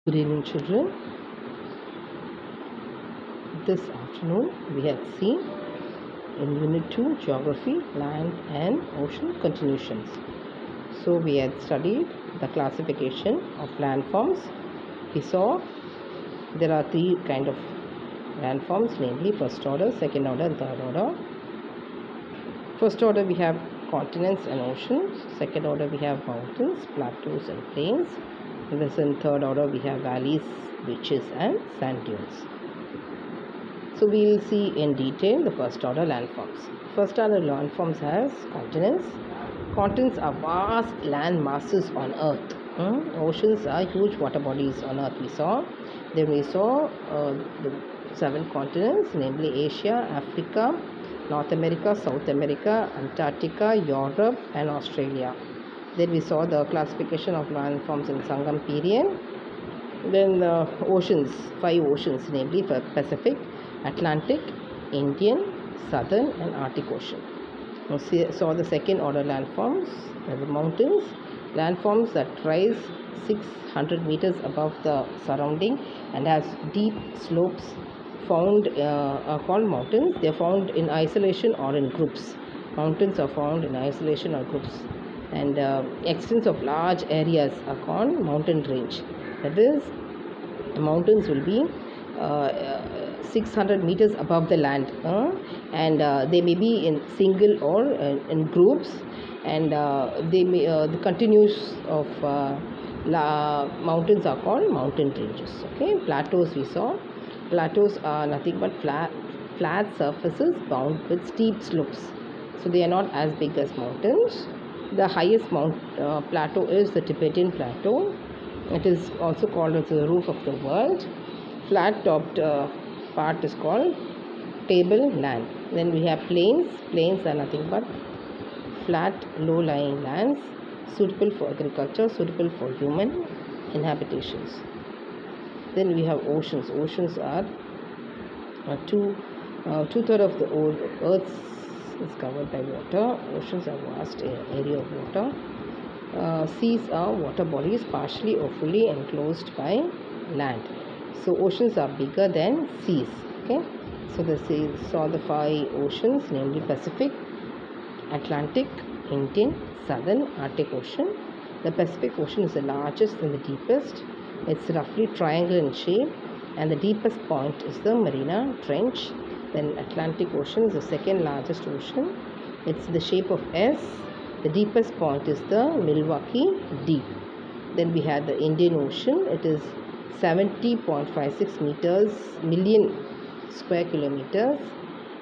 Good evening, children. This afternoon we had seen in Unit 2 Geography, Land and Ocean Continuations. So we had studied the classification of landforms. We saw there are three kind of landforms, namely first order, second order and third order. First order we have continents and oceans. Second order we have mountains, plateaus and plains. And in third order we have valleys, beaches and sand dunes. So we will see in detail the first order landforms. First order landforms has continents. Continents are vast land masses on earth. Oceans are huge water bodies on earth. Then we saw the 7 continents, namely Asia, Africa, North America, South America, Antarctica, Europe and Australia. Then we saw the classification of landforms in Sangam period. Then the oceans, 5 oceans, namely Pacific, Atlantic, Indian, Southern and Arctic Ocean. We saw the second order landforms, the mountains, landforms that rise 600 meters above the surrounding and has deep slopes found are called mountains. They are found in isolation or in groups. Mountains are found in isolation or groups, and extents of large areas are called mountain range. That is, mountains will be 600 meters above the land, and they may be in single or in groups, and they may the continuous of mountains are called mountain ranges. Okay, plateaus we saw. Plateaus are nothing but flat surfaces bound with steep slopes, so they are not as big as mountains. The highest plateau is the Tibetan Plateau. It is also called as the roof of the world. Flat topped part is called table land. Then we have plains. Plains are nothing but flat low lying lands suitable for agriculture, suitable for human inhabitations. Then we have oceans. Oceans are two-thirds of the earth is covered by water. Oceans are vast area of water. Seas are water bodies partially or fully enclosed by land. So oceans are bigger than seas. Okay, so the seas saw the 5 oceans, namely Pacific, Atlantic, Indian, Southern, Arctic Ocean. The Pacific Ocean is the largest and the deepest. It's roughly triangular in shape, and the deepest point is the Mariana Trench. Then Atlantic Ocean is the second largest ocean. It's the shape of S. The deepest point is the Milwaukee Deep. Then we have the Indian Ocean. It is 70.56 million square kilometers.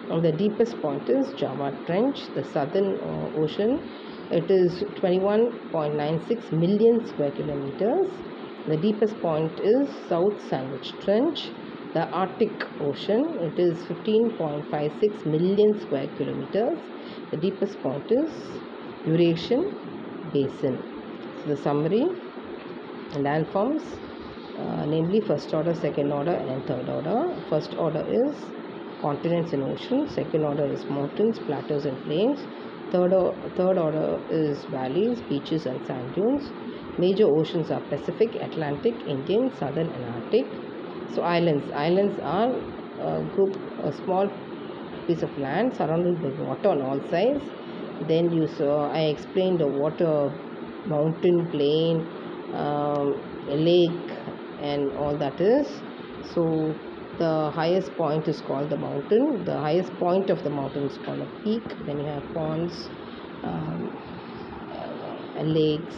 And the deepest point is Java Trench. The Southern Ocean, it is 21.96 million square kilometers. The deepest point is South Sandwich Trench. The Arctic Ocean, it is 15.56 million square kilometers. The deepest point is Eurasian Basin. So the summary: landforms, namely first order, second order and third order. First order is continents and oceans. Second order is mountains, plateaus and plains. Third order is valleys, beaches and sand dunes. Major oceans are Pacific, Atlantic, Indian, Southern and Arctic. So islands are a small piece of land surrounded by water on all sides. Then I explained the water, mountain, plain, lake and all that is. So the highest point is called the mountain. The highest point of the mountain is called a peak. Then you have ponds, lakes,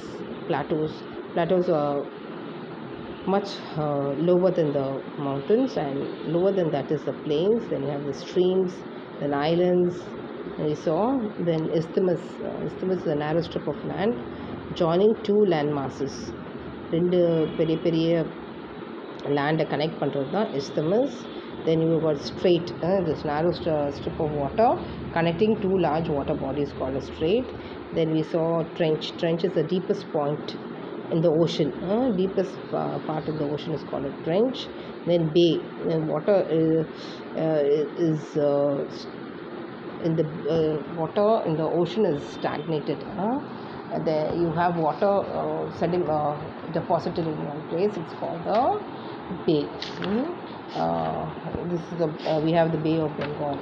plateaus. Plateaus are much lower than the mountains, and lower than that is the plains. Then you have the streams, then islands, we saw. Then isthmus. Isthmus is a narrow strip of land joining 2 land masses. ரெண்டு பெரிய பெரிய land connect பண்றது தான் isthmus. Then you got strait, this narrow strip of water connecting 2 large water bodies called a strait. Then we saw trench. Trench is the deepest point in the ocean. Deepest part of the ocean is called a trench. Then bay. Then water is in the water in the ocean is stagnated. There you have water deposited in one place. It's called the bay. This is we have the Bay of Bengal,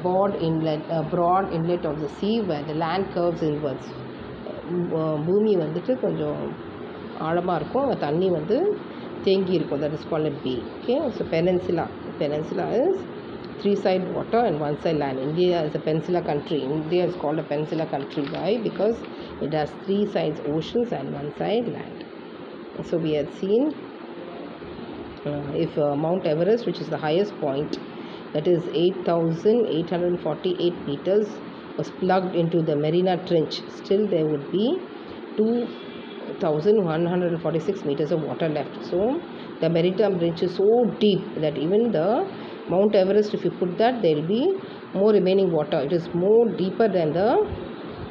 broad inlet of the sea where the land curves inwards. பூமி வந்துட்டு கொஞ்சம் ஆழமாக இருக்கும், அங்கே தண்ணி வந்து தேங்கி இருக்கும். That is called a bay. Okay, so peninsula is three side water and one side land. India is a peninsula country. India is called a peninsula country. Why? Because it has three sides oceans and one side land. So we had seen if Mount Everest, which is the highest point, that is 8,848 meters, was plugged into the Marina Trench, still there would be 2,146 meters of water left. So the Marina Trench is so deep that even the Mount Everest, if you put that, there will be more remaining water. It is more deeper than the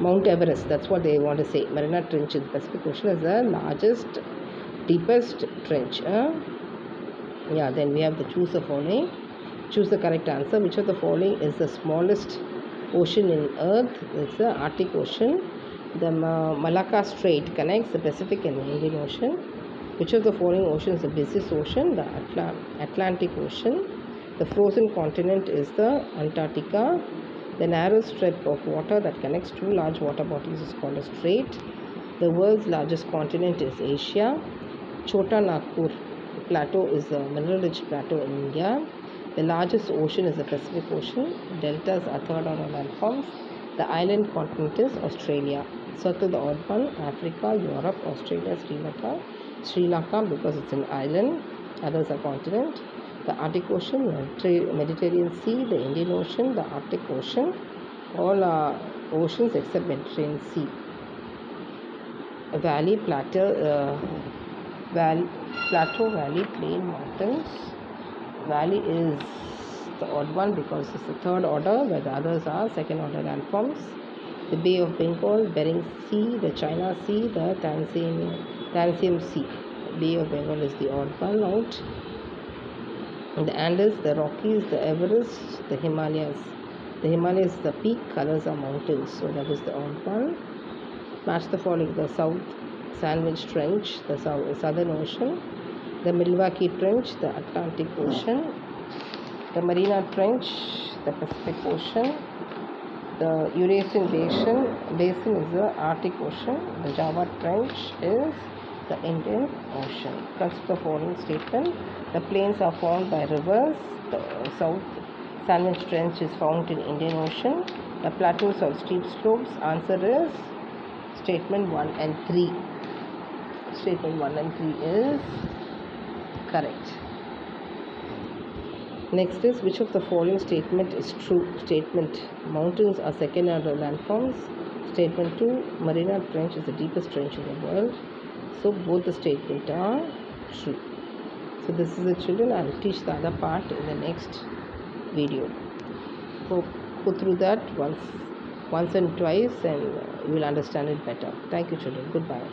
Mount Everest. That's what they want to say. Marina Trench in the Pacific Ocean is the largest, deepest trench. Yeah, then we have the choose the following. Choose the correct answer. Which of the following is the smallest ocean in Earth? It's the Arctic Ocean. The Malacca Strait connects the Pacific and the Indian Ocean. Which of the following ocean is the busiest ocean? The Atlantic Ocean. The frozen continent is the Antarctica. The narrow strip of water that connects two large water bodies is called a strait. The world's largest continent is Asia. Chota Nagpur Plateau is a mineral-rich plateau in India. The largest ocean is the Pacific Ocean. Deltas are third order landforms. The island continent is Australia. Circle the odd one. Africa, Europe, Australia, Sri Lanka because it's an island. Others are continent. The Arctic Ocean, Mediterranean Sea, the Indian Ocean, the Arctic Ocean. All are oceans except Mediterranean Sea. Plateau, valley, plain, mountains. Valley is the odd one because it's the third order, where the others are second order landforms. The Bay of Bengal, Bering Sea, the China Sea, the Tansian Sea. Bay of Bengal is the odd one out. The Andes, the Rockies, the Everest, the Himalayas. The Himalayas, the peak, colors are mountains, so that is the odd one. Match the following: the South Sandwich Trench, the Southern Ocean, the Milwaukee Trench, the Atlantic Ocean, the Marina Trench, the Pacific Ocean, the Eurasian Basin is the Arctic Ocean, the Java Trench is the Indian Ocean. Consider the following statement: the plains are formed by rivers. The South Sandwich Trench is found in Indian Ocean. The plateaus have steep slopes. Answer is statement 1 and 3. Statement 1 and 3 is correct. Next is, which of the following statement is true? Statement: mountains are second order landforms. Statement 2: Marina Trench is the deepest trench in the world. So both the statements are true. So this is the children. I will teach the other part in the next video. So go through that once and twice and you will understand it better. Thank you children. Goodbye.